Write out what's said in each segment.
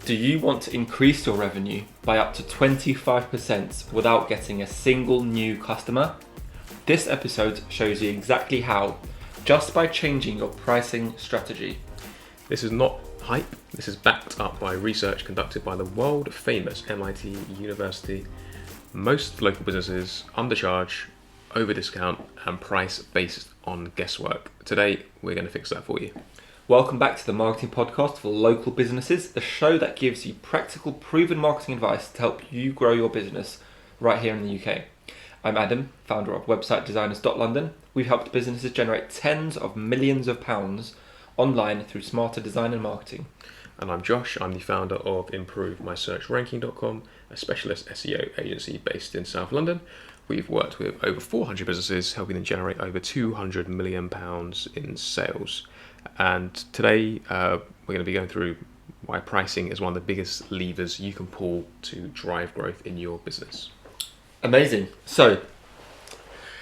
Do you want to increase your revenue by up to 25% without getting a single new customer? This episode shows you exactly how, just by changing your pricing strategy. This is not hype, this is backed up by research conducted by the world famous MIT University. Most local businesses undercharge, over-discount and price based on guesswork. Today we're going to fix that for you. Welcome back to the Marketing Podcast for Local Businesses, the show that gives you practical, proven marketing advice to help you grow your business right here in the UK. I'm Adam, founder of websitedesigners.london. We've helped businesses generate tens of millions of pounds online through smarter design and marketing. And I'm Josh, I'm the founder of ImproveMySearchRanking.com, a specialist SEO agency based in South London. We've worked with over 400 businesses, helping them generate over £200 million in sales. And today we're going to be going through why pricing is one of the biggest levers you can pull to drive growth in your business. Amazing. So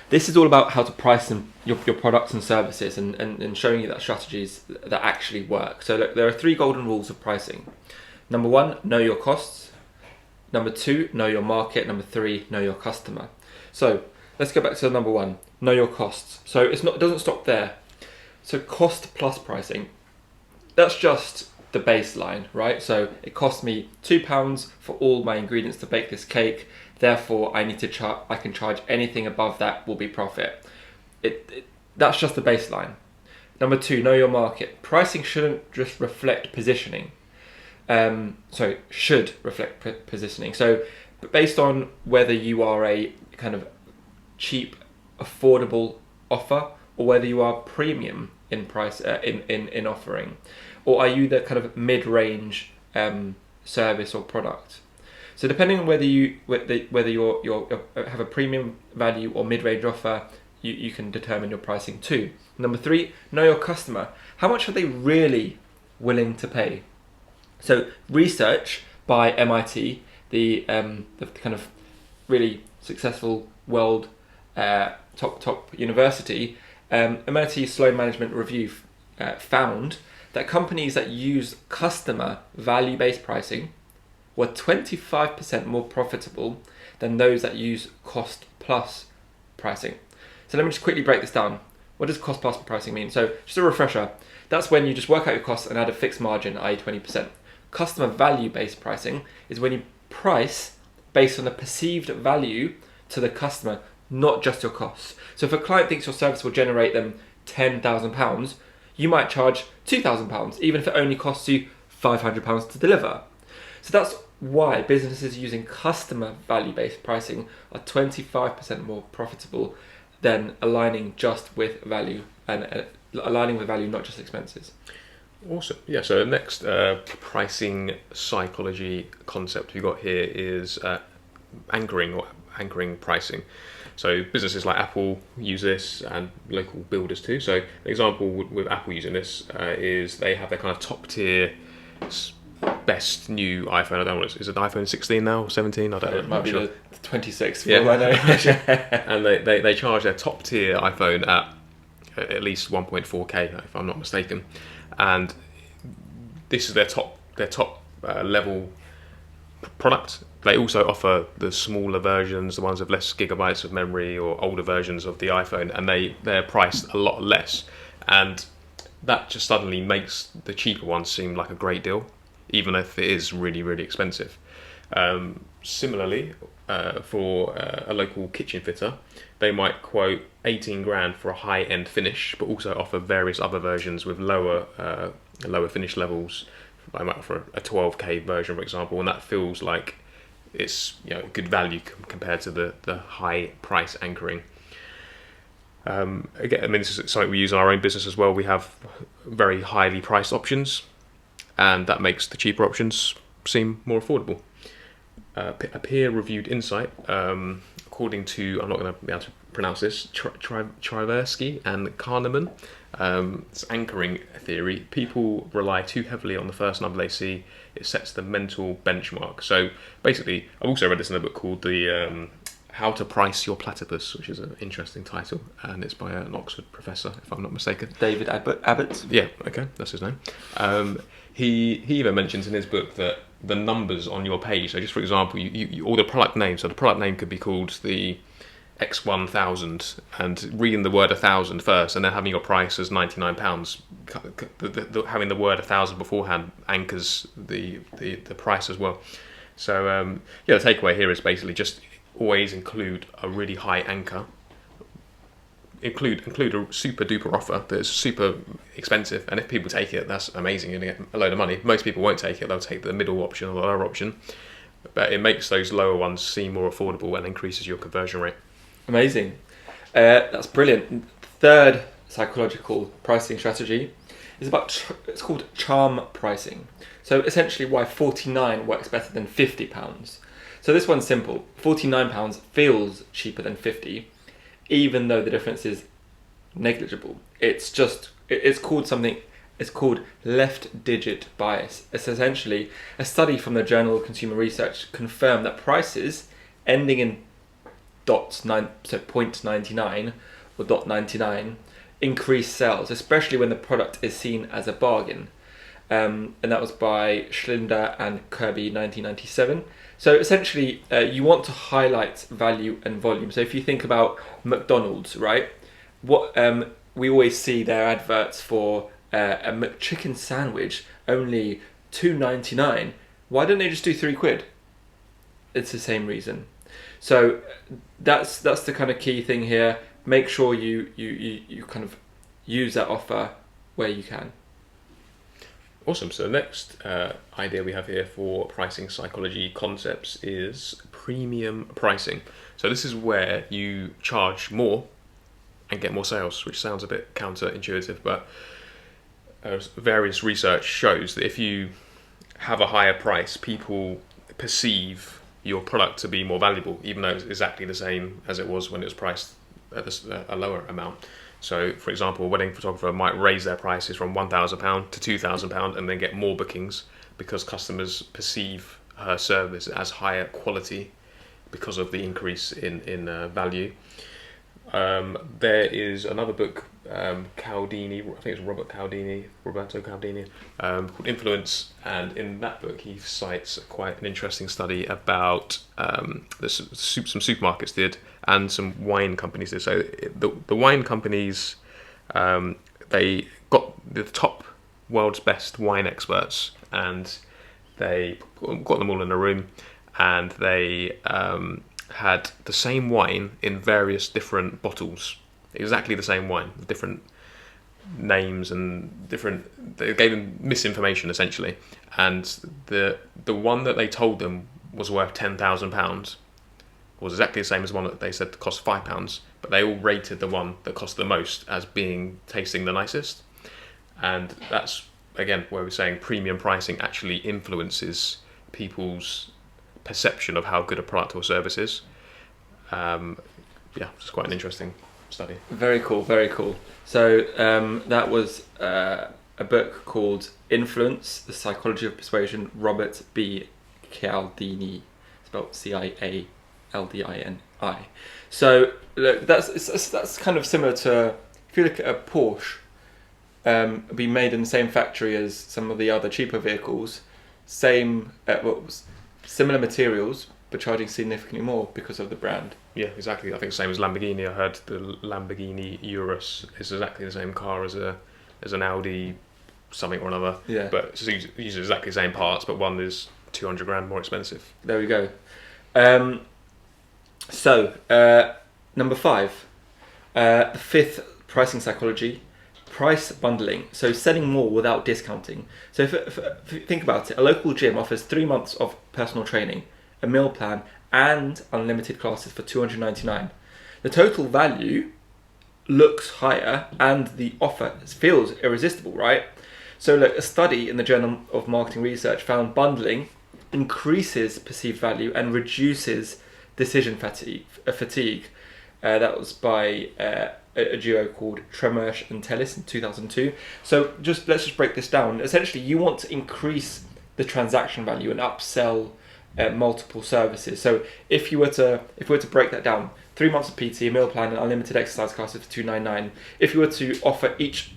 this is all about how to price your products and services and showing you that strategies that actually work. So look, there are 3 golden rules of pricing. Number 1, know your costs. Number 2, know your market. Number 3, know your customer. So let's go back to number 1, know your costs. So it doesn't stop there. So cost plus pricing, that's just the baseline, right? So it costs me £2 for all my ingredients to bake this cake. Therefore, I can charge anything above that will be profit. That's just the baseline. Number 2, know your market. Pricing shouldn't just reflect positioning. Should reflect positioning. So based on whether you are a kind of cheap, affordable offer, or whether you are premium in price in offering, or are you the kind of mid-range service or product. So depending on whether you have a premium value or mid-range offer, you can determine your pricing too. Number 3, know your customer. How much are they really willing to pay? So research by MIT, the kind of really successful world top university, MIT Slow Management Review found that companies that use customer value-based pricing were 25% more profitable than those that use cost-plus pricing. So let me just quickly break this down. What does cost-plus pricing mean? So just a refresher, that's when you just work out your costs and add a fixed margin, i.e. 20%. Customer value-based pricing is when you price based on the perceived value to the customer, not just your costs. So if a client thinks your service will generate them £10,000, you might charge £2,000, even if it only costs you £500 to deliver. So that's why businesses using customer value-based pricing are 25% more profitable than aligning just with value and aligning with value, not just expenses. Awesome. Yeah, so the next pricing psychology concept we've got here is anchoring pricing. So businesses like Apple use this and local builders too. So an example with Apple using this is they have their kind of top tier best new iPhone. I don't know, is it iPhone 16 now or 17? I don't know. It might be the 26. Yeah. I know. And they charge their top tier iPhone at least 1.4K if I'm not mistaken. And this is their top level product. They also offer the smaller versions, the ones with less gigabytes of memory or older versions of the iPhone, and they're priced a lot less. And that just suddenly makes the cheaper ones seem like a great deal, even if it is really, really expensive. Similarly, for a local kitchen fitter, they might quote 18 grand for a high-end finish, but also offer various other versions with lower finish levels. I might offer a 12k version, for example, and that feels like it's good value compared to the high price anchoring. Again, I mean, this is something we use in our own business as well. We have very highly priced options, and that makes the cheaper options seem more affordable. A peer-reviewed insight, according to, I'm not going to be able to pronounce this, Tradesperson and Kahneman, it's anchoring theory. People rely too heavily on the first number they see. It sets the mental benchmark. So basically, I've also read this in a book called How to Price Your Platypus, which is an interesting title, and it's by an Oxford professor, if I'm not mistaken. David Abbott. Yeah, okay, that's his name. He even mentions in his book that the numbers on your page, so just for example, you all the product names, so the product name could be called the X1000, and reading the word 1,000 first, and then having your price as £99. Having the word 1,000 beforehand anchors the price as well. So the takeaway here is basically just always include a really high anchor. Include a super duper offer that's super expensive, and if people take it, that's amazing. You're gonna get a load of money. Most people won't take it; they'll take the middle option or the lower option. But it makes those lower ones seem more affordable and increases your conversion rate. Amazing. That's brilliant. Third psychological pricing strategy is it's called charm pricing. So essentially why 49 works better than £50. So this one's simple. £49 feels cheaper than 50, even though the difference is negligible. It's called left digit bias. It's essentially a study from the Journal of Consumer Research confirmed that prices ending in .99 or .99 increase sales, especially when the product is seen as a bargain. And that was by Schlinder and Kirby, 1997. So essentially, you want to highlight value and volume. So if you think about McDonald's, right? What we always see their adverts for a McChicken sandwich only $2.99. Why don't they just do £3? It's the same reason. So that's the kind of key thing here. Make sure you kind of use that offer where you can. Awesome. So the next idea we have here for pricing psychology concepts is premium pricing. So this is where you charge more and get more sales, which sounds a bit counterintuitive, but various research shows that if you have a higher price, people perceive your product to be more valuable, even though it's exactly the same as it was when it was priced at a lower amount. So, for example, a wedding photographer might raise their prices from £1,000 to £2,000 and then get more bookings because customers perceive her service as higher quality because of the increase in value. There is another book, Cialdini, I think it's Roberto Cialdini, called Influence, and in that book he cites quite an interesting study about some supermarkets did and some wine companies did. So the wine companies, they got the top world's best wine experts, and they got them all in a room, and they had the same wine in various different bottles, exactly the same wine, with different names and they gave them misinformation essentially, and the one that they told them was worth £10,000 was exactly the same as the one that they said cost £5, but they all rated the one that cost the most as tasting the nicest. And that's again where we're saying premium pricing actually influences people's perception of how good a product or service is. It's quite an interesting study. Very cool, very cool. So that was a book called Influence, The Psychology of Persuasion, Robert B. Cialdini, spelled Cialdini. So look, that's kind of similar to, if you look at a Porsche, be made in the same factory as some of the other cheaper vehicles, similar materials, but charging significantly more because of the brand. Yeah, exactly. I think the same as Lamborghini. I heard the Lamborghini Urus is exactly the same car as an Audi something or another. Yeah. But it uses exactly the same parts, but one is 200 grand more expensive. There we go. Number 5, the fifth pricing psychology, price bundling. So selling more without discounting. So if you think about it, a local gym offers 3 months of personal training, a meal plan, and unlimited classes for $299. The total value looks higher and the offer feels irresistible, right? So look, a study in the Journal of Marketing Research found bundling increases perceived value and reduces decision fatigue. That was by a duo called Tremersh and Tellis in 2002. So let's just break this down. Essentially, you want to increase the transaction value and upsell multiple services. So if we were to break that down, 3 months of PT, a meal plan, and unlimited exercise classes for $299. If you were to offer each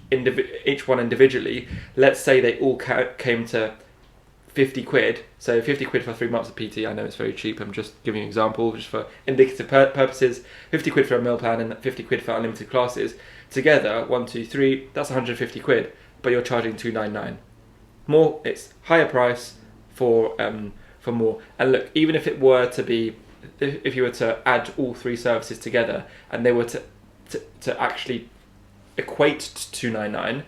one individually, let's say they all came to 50 quid. So 50 quid for 3 months of PT. I know it's very cheap. I'm just giving you an example, just for indicative purposes. 50 quid for a meal plan and 50 quid for unlimited classes. Together, 1, 2, 3, that's 150 quid. But you're charging $299. More, it's higher price for more. And look, even if it were to be, if you were to add all 3 services together and they were to actually equate to $299,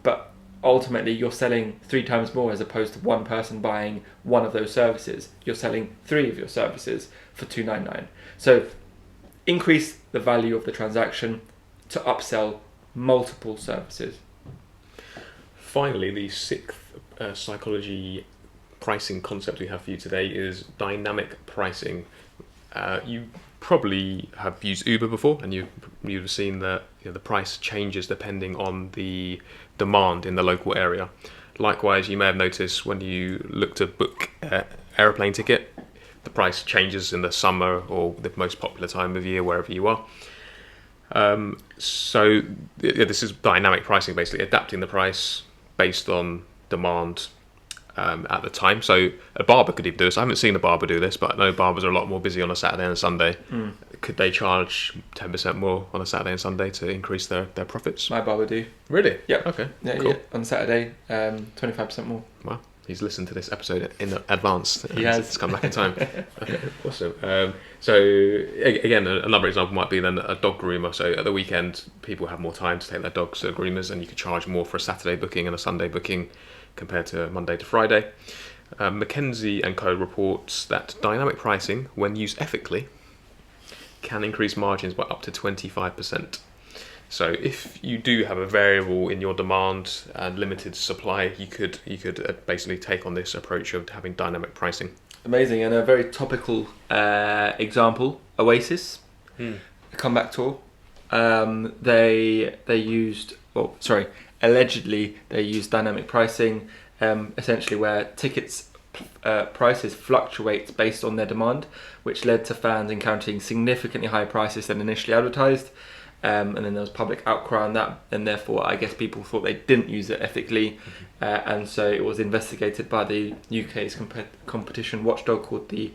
but ultimately you're selling 3 times more as opposed to one person buying one of those services. You're selling 3 of your services for $299. So increase the value of the transaction to upsell multiple services. Finally, the 6th psychology pricing concept we have for you today is dynamic pricing. You probably have used Uber before, and you've seen that the price changes depending on the demand in the local area. Likewise, you may have noticed when you look to book an aeroplane ticket, the price changes in the summer or the most popular time of year wherever you are. So this is dynamic pricing, basically adapting the price based on demand at the time. So a barber could even do this. I haven't seen a barber do this, but I know barbers are a lot more busy on a Saturday and a Sunday. Could they charge 10% more on a Saturday and Sunday to increase their profits? My barber do. Really? Yep. Okay. Yeah, cool. yeah. On Saturday, 25% more. Wow. He's listened to this episode in advance. He has. It's come back in time. Okay, awesome. So again, another example might be then a dog groomer. So at the weekend, people have more time to take their dogs to groomers, and you could charge more for a Saturday booking and a Sunday booking compared to Monday to Friday. McKinsey and Co reports that dynamic pricing, when used ethically, can increase margins by up to 25%. So if you do have a variable in your demand and limited supply, you could basically take on this approach of having dynamic pricing. Amazing, and a very topical example, Oasis, a comeback tour. Allegedly they used dynamic pricing, essentially where tickets prices fluctuate based on their demand, which led to fans encountering significantly higher prices than initially advertised. And then there was public outcry on that, and therefore I guess people thought they didn't use it ethically, and so it was investigated by the UK's competition watchdog called the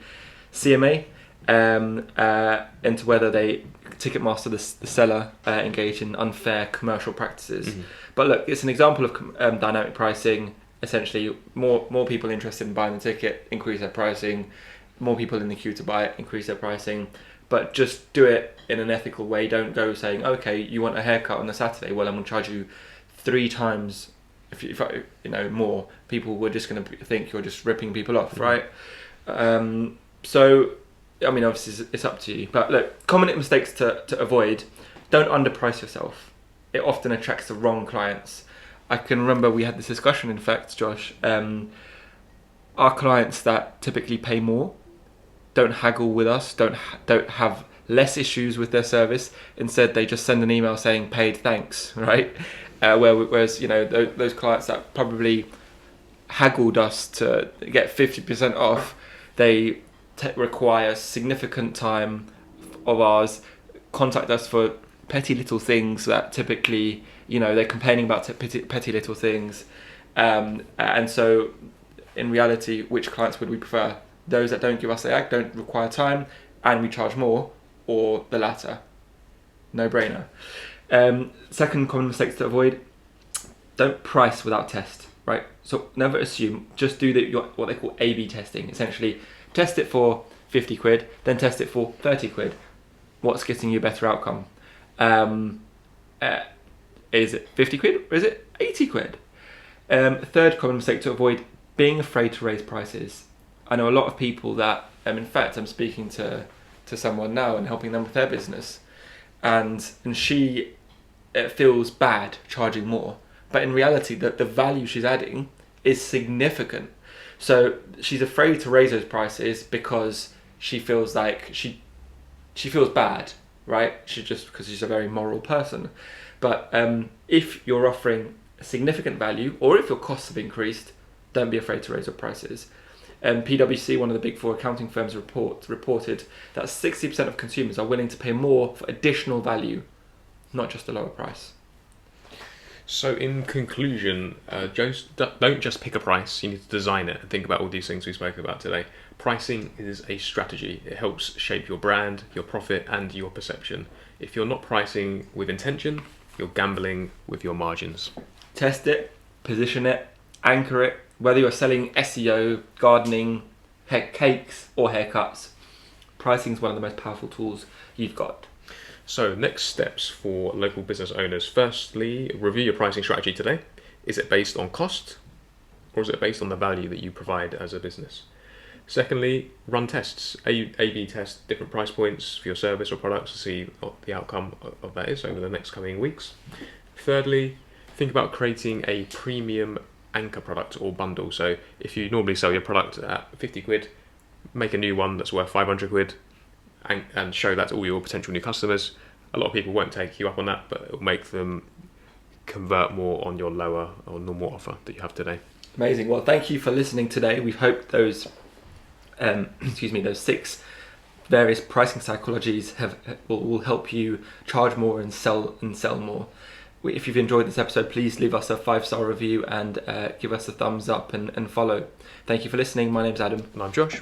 CMA, into whether Ticketmaster, the seller, engaged in unfair commercial practices. But look, it's an example of dynamic pricing. Essentially, more people interested in buying the ticket, increase their pricing. More people in the queue to buy it, increase their pricing. But just do it in an ethical way. Don't go saying, okay, you want a haircut on a Saturday, well, I'm going to charge you 3 times if more. People were just going to think you're just ripping people off, right? So, I mean, obviously it's up to you. But look, common mistakes to avoid: don't underprice yourself. It often attracts the wrong clients. I can remember we had this discussion, in fact, Josh. Our clients that typically pay more don't haggle with us, don't have less issues with their service. Instead, they just send an email saying paid thanks, right? Whereas those clients that probably haggled us to get 50% off, they require significant time of ours, contact us for petty little things that typically, they're complaining about petty little things. And so in reality, which clients would we prefer? Those that don't give us the act, don't require time, and we charge more, or the latter? No brainer. Second common mistake to avoid: don't price without test, right? So never assume, just do what they call A/B testing. Essentially, test it for 50 quid, then test it for 30 quid. What's getting you a better outcome? Is it 50 quid or is it 80 quid? Third common mistake to avoid: being afraid to raise prices. I know a lot of people that, in fact, I'm speaking to someone now and helping them with their business, and she feels bad charging more, but in reality, the value she's adding is significant. So she's afraid to raise those prices because she feels like she feels bad, right? Because she's a very moral person. But if you're offering significant value, or if your costs have increased, don't be afraid to raise your prices. PwC, one of the big four accounting firms, reported that 60% of consumers are willing to pay more for additional value, not just a lower price. So in conclusion, don't just pick a price, you need to design it and think about all these things we spoke about today. Pricing is a strategy. It helps shape your brand, your profit and your perception. If you're not pricing with intention, you're gambling with your margins. Test it, position it, anchor it, whether you're selling SEO, gardening, cakes or haircuts. Pricing is one of the most powerful tools you've got. So next steps for local business owners. Firstly, review your pricing strategy today. Is it based on cost or is it based on the value that you provide as a business? Secondly, run tests, A/B test different price points for your service or products to see what the outcome of that is over the next coming weeks. Thirdly, think about creating a premium anchor product or bundle. So if you normally sell your product at 50 quid, make a new one that's worth 500 quid and show that to all your potential new customers. A lot of people won't take you up on that, but it'll make them convert more on your lower or normal offer that you have today. Amazing. Well, thank you for listening today. We hope those those 6 various pricing psychologies will help you charge more and sell more. If you've enjoyed this episode, please leave us a 5-star review and give us a thumbs up and follow. Thank you for listening. My name's Adam. And I'm Josh.